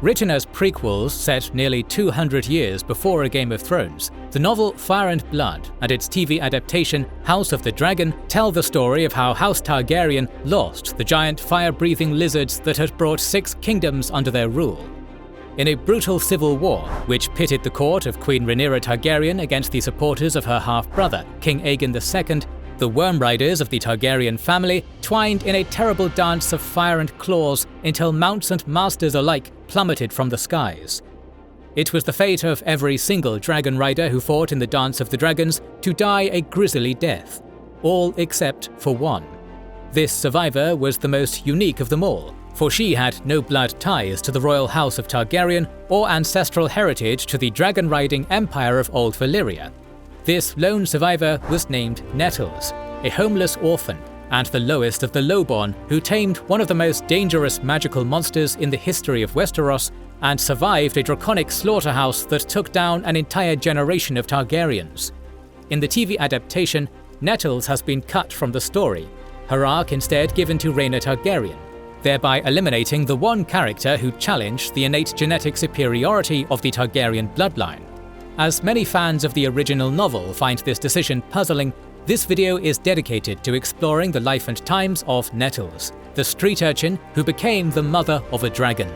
Written as prequels set nearly 200 years before A Game of Thrones, the novel Fire and Blood and its TV adaptation House of the Dragon tell the story of how House Targaryen lost the giant fire-breathing lizards that had brought 6 kingdoms under their rule. In a brutal civil war, which pitted the court of Queen Rhaenyra Targaryen against the supporters of her half-brother, King Aegon II, the Worm Riders of the Targaryen family twined in a terrible dance of fire and claws until mounts and masters alike plummeted from the skies. It was the fate of every single Dragonrider who fought in the Dance of the Dragons to die a grisly death, all except for one. This survivor was the most unique of them all, for she had no blood ties to the royal house of Targaryen or ancestral heritage to the dragon-riding empire of Old Valyria. This lone survivor was named Nettles, a homeless orphan and the lowest of the lowborn who tamed one of the most dangerous magical monsters in the history of Westeros and survived a draconic slaughterhouse that took down an entire generation of Targaryens. In the TV adaptation, Nettles has been cut from the story, her arc instead given to Rhaena Targaryen, thereby eliminating the one character who challenged the innate genetic superiority of the Targaryen bloodline. As many fans of the original novel find this decision puzzling, this video is dedicated to exploring the life and times of Nettles, the street urchin who became the mother of a dragon.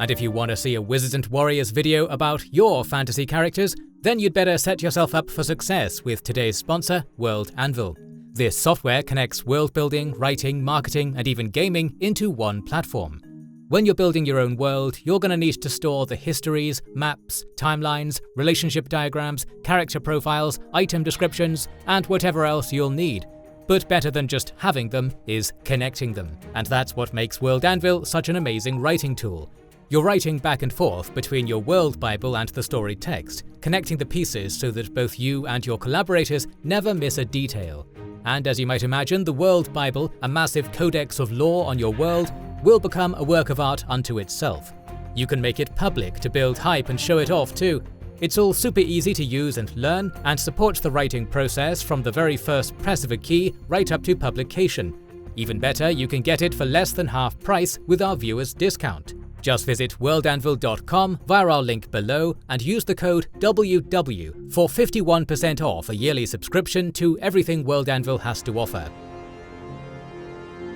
And if you want to see a Wizards and Warriors video about your fantasy characters, then you'd better set yourself up for success with today's sponsor, World Anvil. This software connects world building, writing, marketing, and even gaming into one platform. When you're building your own world, you're going to need to store the histories, maps, timelines, relationship diagrams, character profiles, item descriptions, and whatever else you'll need. But better than just having them is connecting them, and that's what makes World Anvil such an amazing writing tool. You're writing back and forth between your world Bible and the story text, connecting the pieces so that both you and your collaborators never miss a detail. And as you might imagine, the World Bible, a massive codex of lore on your world, will become a work of art unto itself. You can make it public to build hype and show it off too. It's all super easy to use and learn, and supports the writing process from the very first press of a key right up to publication. Even better, you can get it for less than half price with our viewers' discount. Just visit worldanvil.com via our link below and use the code WW for 51% off a yearly subscription to everything World Anvil has to offer.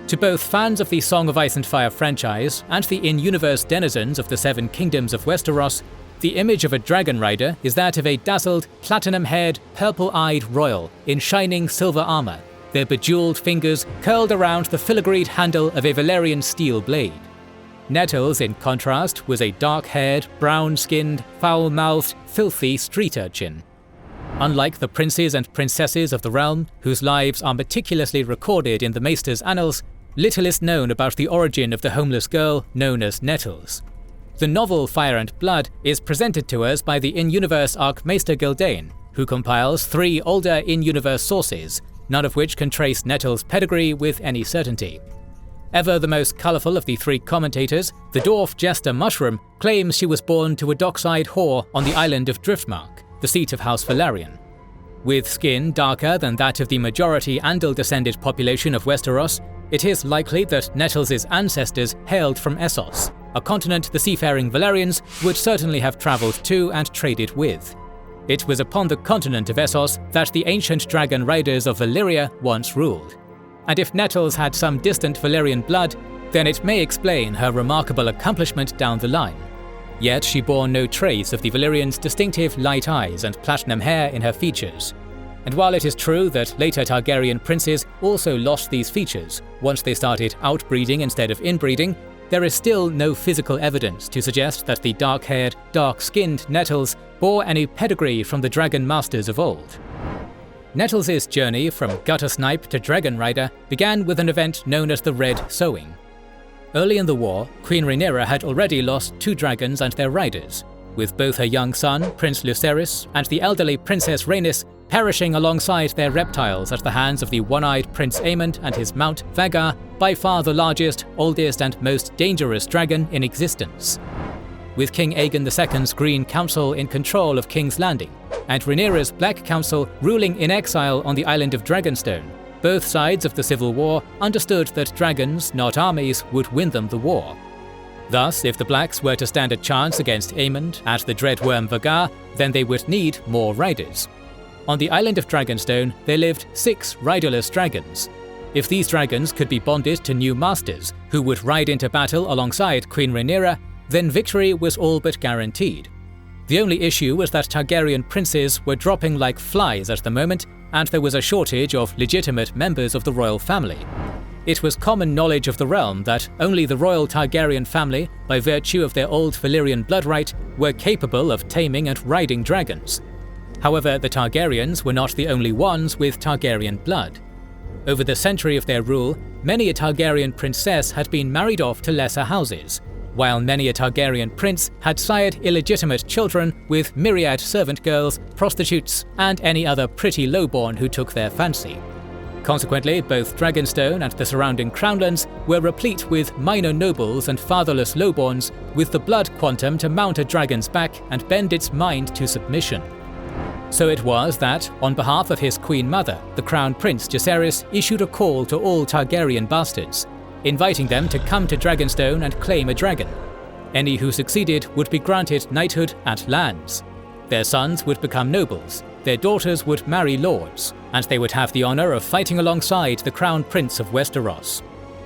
To both fans of the Song of Ice and Fire franchise and the in-universe denizens of the 7 Kingdoms of Westeros, the image of a Dragonrider is that of a dazzled, platinum-haired, purple-eyed royal in shining silver armor, their bejeweled fingers curled around the filigreed handle of a Valyrian steel blade. Nettles, in contrast, was a dark-haired, brown-skinned, foul-mouthed, filthy street urchin. Unlike the princes and princesses of the realm, whose lives are meticulously recorded in the Maester's annals, little is known about the origin of the homeless girl known as Nettles. The novel Fire and Blood is presented to us by the in-universe Archmaester Gyldain, who compiles 3 older in-universe sources, none of which can trace Nettles' pedigree with any certainty. Ever the most colourful of the 3 commentators, the dwarf Jester Mushroom claims she was born to a dockside whore on the island of Driftmark, the seat of House Velaryon. With skin darker than that of the majority Andal-descended population of Westeros, it is likely that Nettles' ancestors hailed from Essos, a continent the seafaring Valyrians would certainly have travelled to and traded with. It was upon the continent of Essos that the ancient dragon riders of Valyria once ruled. And if Nettles had some distant Valyrian blood, then it may explain her remarkable accomplishment down the line. Yet she bore no trace of the Valyrians' distinctive light eyes and platinum hair in her features. And while it is true that later Targaryen princes also lost these features once they started outbreeding instead of inbreeding, there is still no physical evidence to suggest that the dark-haired, dark-skinned Nettles bore any pedigree from the dragon masters of old. Nettles' journey from gutter snipe to Dragonrider began with an event known as the Red Sowing. Early in the war, Queen Rhaenyra had already lost 2 dragons and their riders, with both her young son, Prince Lucerys, and the elderly Princess Rhaenys perishing alongside their reptiles at the hands of the one-eyed Prince Aemond and his mount Vhagar, by far the largest, oldest and most dangerous dragon in existence. With King Aegon II's Green Council in control of King's Landing, and Rhaenyra's Black Council ruling in exile on the island of Dragonstone, both sides of the civil war understood that dragons, not armies, would win them the war. Thus, if the Blacks were to stand a chance against Aemond and the dreadworm Vhagar, then they would need more riders. On the island of Dragonstone, there lived 6 riderless dragons. If these dragons could be bonded to new masters, who would ride into battle alongside Queen Rhaenyra, then victory was all but guaranteed. The only issue was that Targaryen princes were dropping like flies at the moment, and there was a shortage of legitimate members of the royal family. It was common knowledge of the realm that only the royal Targaryen family, by virtue of their old Valyrian blood right, were capable of taming and riding dragons. However, the Targaryens were not the only ones with Targaryen blood. Over the century of their rule, many a Targaryen princess had been married off to lesser houses, while many a Targaryen prince had sired illegitimate children with myriad servant girls, prostitutes, and any other pretty lowborn who took their fancy. Consequently, both Dragonstone and the surrounding crownlands were replete with minor nobles and fatherless lowborns with the blood quantum to mount a dragon's back and bend its mind to submission. So it was that, on behalf of his queen mother, the Crown Prince Jacaerys issued a call to all Targaryen bastards, inviting them to come to Dragonstone and claim a dragon. Any who succeeded would be granted knighthood and lands. Their sons would become nobles, their daughters would marry lords, and they would have the honour of fighting alongside the Crown Prince of Westeros.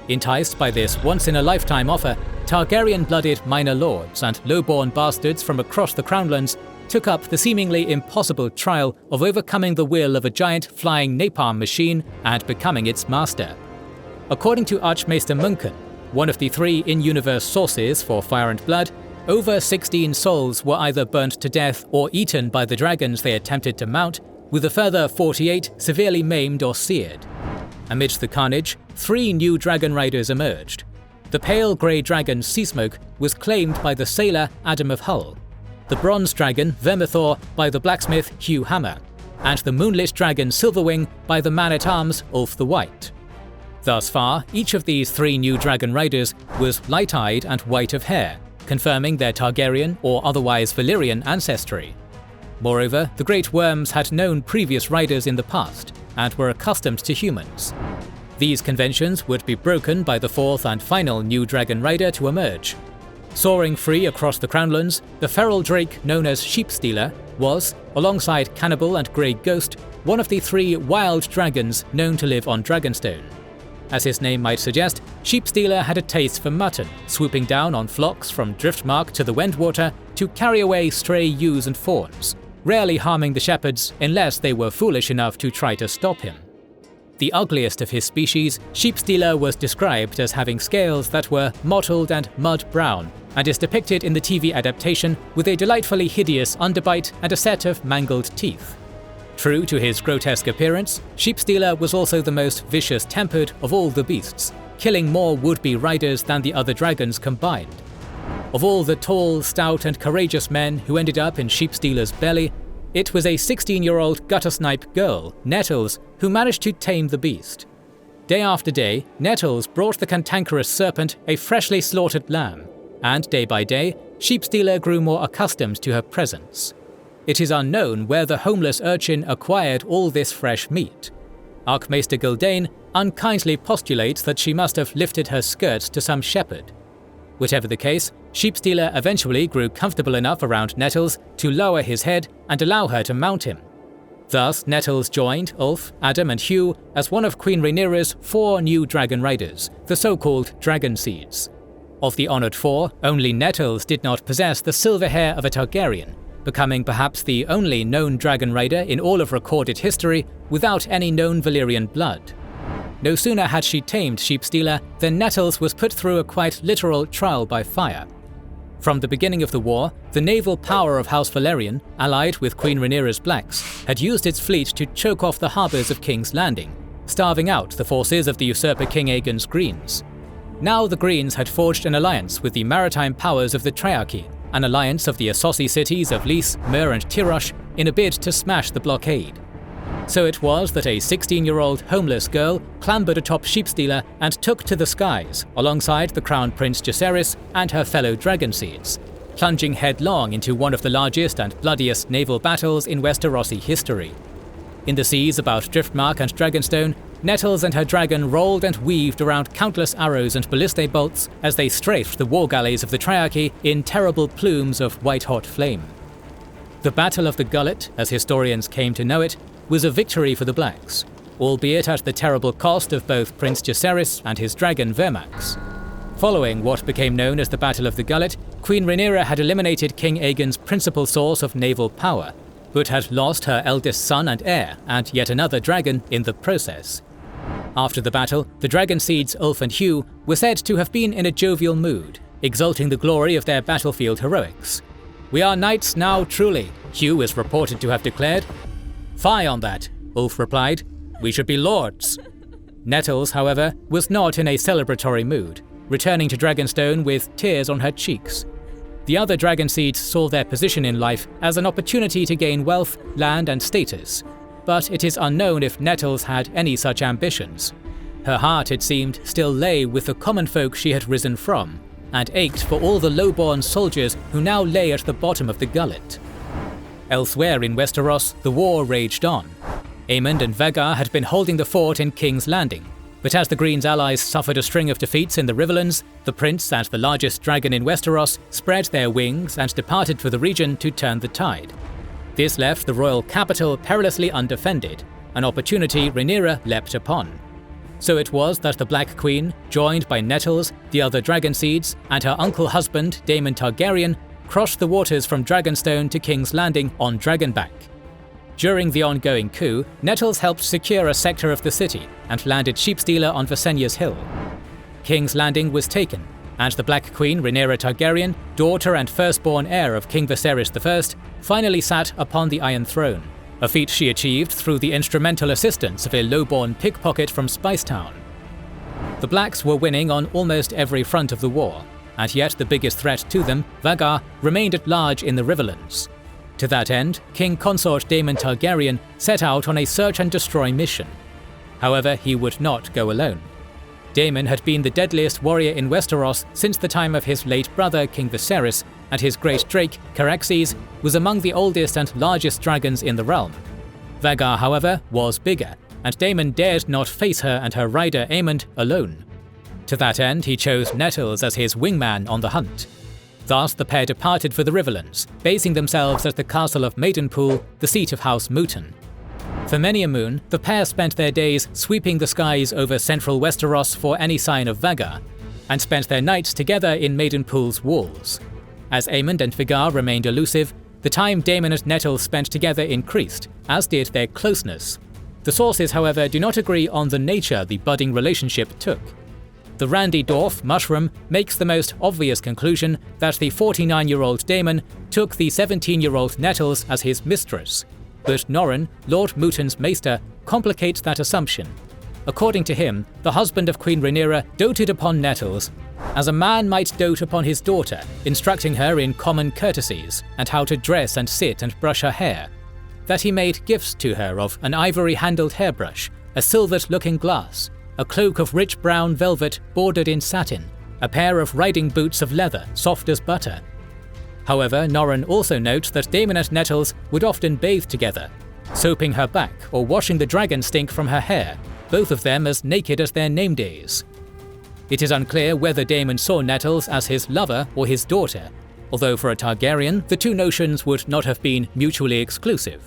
Enticed by this once-in-a-lifetime offer, Targaryen-blooded minor lords and lowborn bastards from across the Crownlands took up the seemingly impossible trial of overcoming the will of a giant flying napalm machine and becoming its master. According to Archmaester Munchen, one of the 3 in-universe sources for Fire and Blood, over 16 souls were either burnt to death or eaten by the dragons they attempted to mount, with a further 48 severely maimed or seared. Amidst the carnage, 3 new dragon riders emerged. The pale grey dragon Seasmoke was claimed by the sailor Adam of Hull, the bronze dragon Vermithor by the blacksmith Hugh Hammer, and the moonlit dragon Silverwing by the man-at-arms Ulf the White. Thus far, each of these 3 new dragon riders was light-eyed and white of hair, confirming their Targaryen or otherwise Valyrian ancestry. Moreover, the Great Worms had known previous riders in the past and were accustomed to humans. These conventions would be broken by the 4th and final new dragon rider to emerge. Soaring free across the Crownlands, the feral drake known as Sheepstealer was, alongside Cannibal and Grey Ghost, one of the 3 wild dragons known to live on Dragonstone. As his name might suggest, Sheepstealer had a taste for mutton, swooping down on flocks from Driftmark to the Wendwater to carry away stray ewes and fawns, rarely harming the shepherds unless they were foolish enough to try to stop him. The ugliest of his species, Sheepstealer was described as having scales that were mottled and mud-brown, and is depicted in the TV adaptation with a delightfully hideous underbite and a set of mangled teeth. True to his grotesque appearance, Sheepstealer was also the most vicious-tempered of all the beasts, killing more would-be riders than the other dragons combined. Of all the tall, stout and courageous men who ended up in Sheepstealer's belly, it was a 16-year-old guttersnipe girl, Nettles, who managed to tame the beast. Day after day, Nettles brought the cantankerous serpent a freshly slaughtered lamb, and day by day, Sheepstealer grew more accustomed to her presence. It is unknown where the homeless urchin acquired all this fresh meat. Archmaester Gullet unkindly postulates that she must have lifted her skirts to some shepherd. Whatever the case, Sheepstealer eventually grew comfortable enough around Nettles to lower his head and allow her to mount him. Thus, Nettles joined Ulf, Adam and Hugh as one of Queen Rhaenyra's 4 new dragon riders, the so-called dragonseeds. Of the honoured 4, only Nettles did not possess the silver hair of a Targaryen, becoming perhaps the only known dragon rider in all of recorded history without any known Valyrian blood. No sooner had she tamed Sheepstealer than Nettles was put through a quite literal trial by fire. From the beginning of the war, the naval power of House Valyrian, allied with Queen Rhaenyra's Blacks, had used its fleet to choke off the harbours of King's Landing, starving out the forces of the usurper King Aegon's Greens. Now the Greens had forged an alliance with the maritime powers of the Triarchy, an alliance of the Associ cities of Lys, Myr and Tyrosh, in a bid to smash the blockade. So it was that a 16-year-old homeless girl clambered atop Sheepstealer and took to the skies alongside the Crown Prince Jacaerys and her fellow dragonseeds, plunging headlong into one of the largest and bloodiest naval battles in Westerosi history. In the seas about Driftmark and Dragonstone, Nettles and her dragon rolled and weaved around countless arrows and ballistae bolts as they strafed the war galleys of the Triarchy in terrible plumes of white-hot flame. The Battle of the Gullet, as historians came to know it, was a victory for the Blacks, albeit at the terrible cost of both Prince Jacaerys and his dragon Vermax. Following what became known as the Battle of the Gullet, Queen Rhaenyra had eliminated King Aegon's principal source of naval power, but had lost her eldest son and heir, and yet another dragon in the process. After the battle, the dragonseeds Ulf and Hugh were said to have been in a jovial mood, exalting the glory of their battlefield heroics. "We are knights now truly," Hugh is reported to have declared. "Fie on that," Ulf replied. "We should be lords." Nettles, however, was not in a celebratory mood, returning to Dragonstone with tears on her cheeks. The other dragonseeds saw their position in life as an opportunity to gain wealth, land and status, but it is unknown if Nettles had any such ambitions. Her heart, it seemed, still lay with the common folk she had risen from, and ached for all the low-born soldiers who now lay at the bottom of the gullet. Elsewhere in Westeros, the war raged on. Aemond and Vhagar had been holding the fort in King's Landing, but as the Green's allies suffered a string of defeats in the Riverlands, the prince and the largest dragon in Westeros spread their wings and departed for the region to turn the tide. This left the royal capital perilously undefended, an opportunity Rhaenyra leapt upon. So it was that the Black Queen, joined by Nettles, the other dragonseeds, and her uncle husband Daemon Targaryen, crossed the waters from Dragonstone to King's Landing on Dragonback. During the ongoing coup, Nettles helped secure a sector of the city and landed Sheepstealer on Visenya's hill. King's Landing was taken, and the Black Queen Rhaenyra Targaryen, daughter and firstborn heir of King Viserys I, finally sat upon the Iron Throne, a feat she achieved through the instrumental assistance of a low-born pickpocket from Spicetown. The Blacks were winning on almost every front of the war, and yet the biggest threat to them, Vhagar, remained at large in the Riverlands. To that end, King Consort Daemon Targaryen set out on a search and destroy mission. However, he would not go alone. Daemon had been the deadliest warrior in Westeros since the time of his late brother King Viserys, and his great drake, Caraxes, was among the oldest and largest dragons in the realm. Vhagar, however, was bigger, and Daemon dared not face her and her rider Aemond alone. To that end, he chose Nettles as his wingman on the hunt. Thus, the pair departed for the Riverlands, basing themselves at the castle of Maidenpool, the seat of House Mouton. For many a moon, the pair spent their days sweeping the skies over central Westeros for any sign of Vhagar, and spent their nights together in Maidenpool's walls. As Aemond and Vhagar remained elusive, the time Daemon and Nettles spent together increased, as did their closeness. The sources, however, do not agree on the nature the budding relationship took. The Randy Dorf mushroom makes the most obvious conclusion that the 49-year-old Daemon took the 17-year-old Nettles as his mistress, but Norren, Lord Mouton's maester, complicates that assumption. According to him, the husband of Queen Rhaenyra doted upon Nettles as a man might dote upon his daughter, instructing her in common courtesies and how to dress and sit and brush her hair. That he made gifts to her of an ivory-handled hairbrush, a silvered looking-glass, a cloak of rich brown velvet bordered in satin, a pair of riding boots of leather soft as butter. However, Norren also notes that Daemon and Nettles would often bathe together, soaping her back or washing the dragon stink from her hair, both of them as naked as their name days. It is unclear whether Daemon saw Nettles as his lover or his daughter, although for a Targaryen, the two notions would not have been mutually exclusive.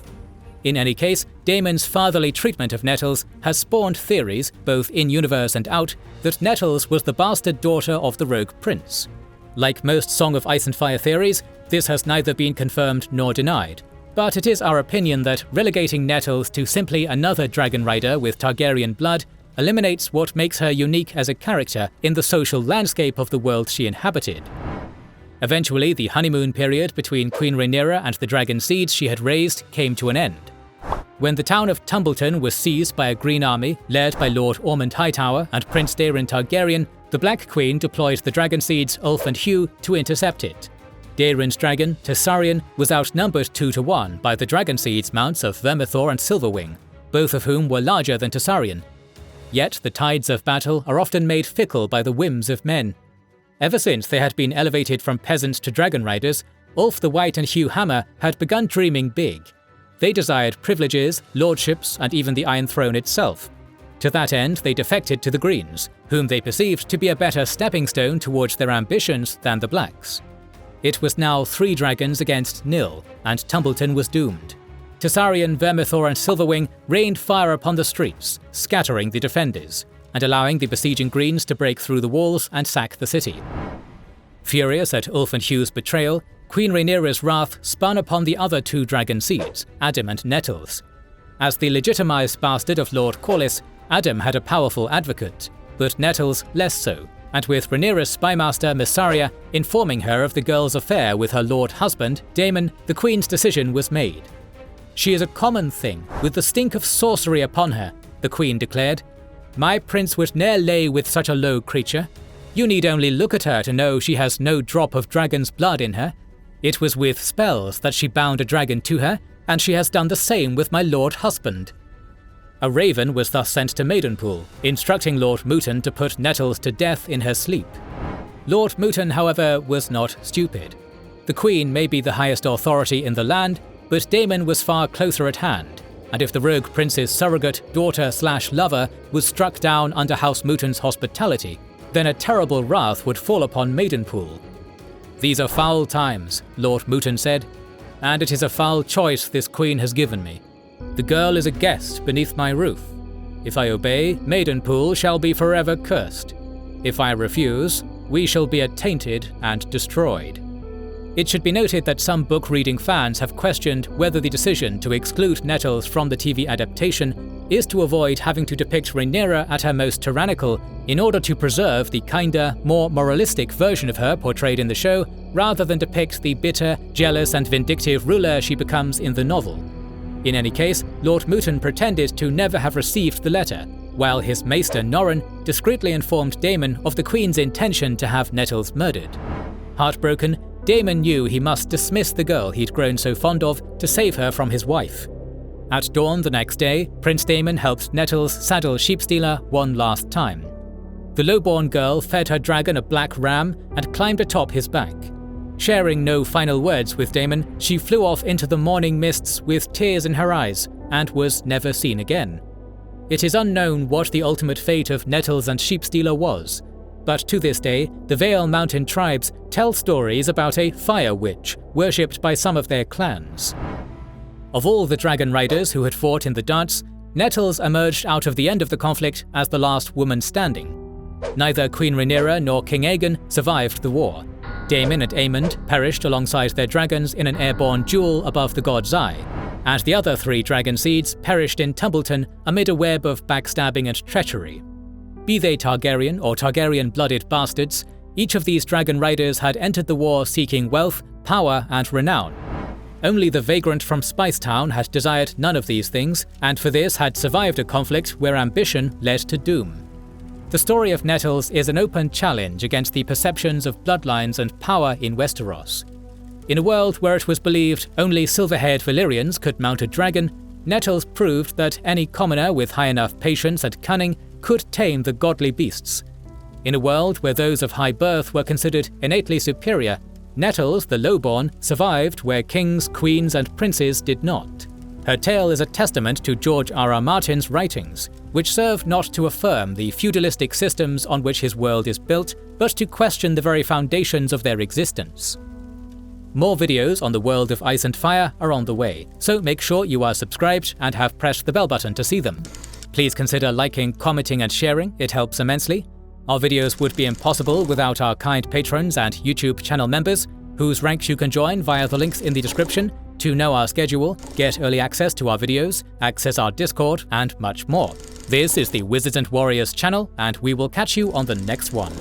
In any case, Daemon's fatherly treatment of Nettles has spawned theories, both in-universe and out, that Nettles was the bastard daughter of the rogue prince. Like most Song of Ice and Fire theories, this has neither been confirmed nor denied, but it is our opinion that relegating Nettles to simply another Dragonrider with Targaryen blood eliminates what makes her unique as a character in the social landscape of the world she inhabited. Eventually, the honeymoon period between Queen Rhaenyra and the dragonseeds she had raised came to an end. When the town of Tumbleton was seized by a Green army led by Lord Ormond Hightower and Prince Daeron Targaryen, the Black Queen deployed the dragonseeds Ulf and Hugh to intercept it. Daeron's dragon, Tessarion, was outnumbered 2-1 by the dragonseeds mounts of Vermithor and Silverwing, both of whom were larger than Tessarion. Yet the tides of battle are often made fickle by the whims of men. Ever since they had been elevated from peasants to dragonriders, Ulf the White and Hugh Hammer had begun dreaming big. They desired privileges, lordships, and even the Iron Throne itself. To that end, they defected to the Greens, whom they perceived to be a better stepping stone towards their ambitions than the Blacks. It was now 3 dragons against 0, and Tumbleton was doomed. Tessarion, Vermithor and Silverwing rained fire upon the streets, scattering the defenders, and allowing the besieging Greens to break through the walls and sack the city. Furious at Ulf and Hugh's betrayal, Queen Rhaenyra's wrath spun upon the other 2 dragonseeds, Adam and Nettles. As the legitimized bastard of Lord Corlys, Adam had a powerful advocate, but Nettles less so, and with Rhaenyra's spymaster Mysaria informing her of the girl's affair with her lord husband, Daemon, the queen's decision was made. "She is a common thing, with the stink of sorcery upon her," the queen declared. "My prince would ne'er lay with such a low creature. You need only look at her to know she has no drop of dragon's blood in her. It was with spells that she bound a dragon to her, and she has done the same with my lord husband." A raven was thus sent to Maidenpool, instructing Lord Mooton to put Nettles to death in her sleep. Lord Mooton, however, was not stupid. The queen may be the highest authority in the land, but Daemon was far closer at hand, and if the rogue prince's surrogate daughter/lover was struck down under House Mooton's hospitality, then a terrible wrath would fall upon Maidenpool. "These are foul times," Lord Mooton said, "and it is a foul choice this queen has given me. The girl is a guest beneath my roof. If I obey, Maidenpool shall be forever cursed. If I refuse, we shall be attainted and destroyed." It should be noted that some book-reading fans have questioned whether the decision to exclude Nettles from the TV adaptation is to avoid having to depict Rhaenyra at her most tyrannical in order to preserve the kinder, more moralistic version of her portrayed in the show, rather than depict the bitter, jealous and vindictive ruler she becomes in the novel. In any case, Lord Mooton pretended to never have received the letter, while his maester Norrin discreetly informed Daemon of the Queen's intention to have Nettles murdered. Heartbroken, Daemon knew he must dismiss the girl he'd grown so fond of to save her from his wife. At dawn the next day, Prince Daemon helped Nettles saddle Sheepstealer one last time. The lowborn girl fed her dragon a black ram and climbed atop his back. Sharing no final words with Daemon, she flew off into the morning mists with tears in her eyes and was never seen again. It is unknown what the ultimate fate of Nettles and Sheepstealer was, but to this day, the Vale Mountain tribes tell stories about a fire witch worshipped by some of their clans. Of all the dragon riders who had fought in the dance, Nettles emerged out of the end of the conflict as the last woman standing. Neither Queen Rhaenyra nor King Aegon survived the war. Daemon and Aemond perished alongside their dragons in an airborne duel above the God's Eye, and the other 3 dragonseeds perished in Tumbleton amid a web of backstabbing and treachery. Be they Targaryen or Targaryen-blooded bastards, each of these dragon riders had entered the war seeking wealth, power and renown. Only the vagrant from Spicetown had desired none of these things, and for this had survived a conflict where ambition led to doom. The story of Nettles is an open challenge against the perceptions of bloodlines and power in Westeros. In a world where it was believed only silver-haired Valyrians could mount a dragon, Nettles proved that any commoner with high enough patience and cunning could tame the godly beasts. In a world where those of high birth were considered innately superior, Nettles, the lowborn, survived where kings, queens and princes did not. Her tale is a testament to George R.R. Martin's writings, which serve not to affirm the feudalistic systems on which his world is built, but to question the very foundations of their existence. More videos on the world of Ice and Fire are on the way, so make sure you are subscribed and have pressed the bell button to see them. Please consider liking, commenting and sharing, it helps immensely. Our videos would be impossible without our kind patrons and YouTube channel members, whose ranks you can join via the links in the description, to know our schedule, get early access to our videos, access our Discord, and much more. This is the Wizards and Warriors channel, and we will catch you on the next one.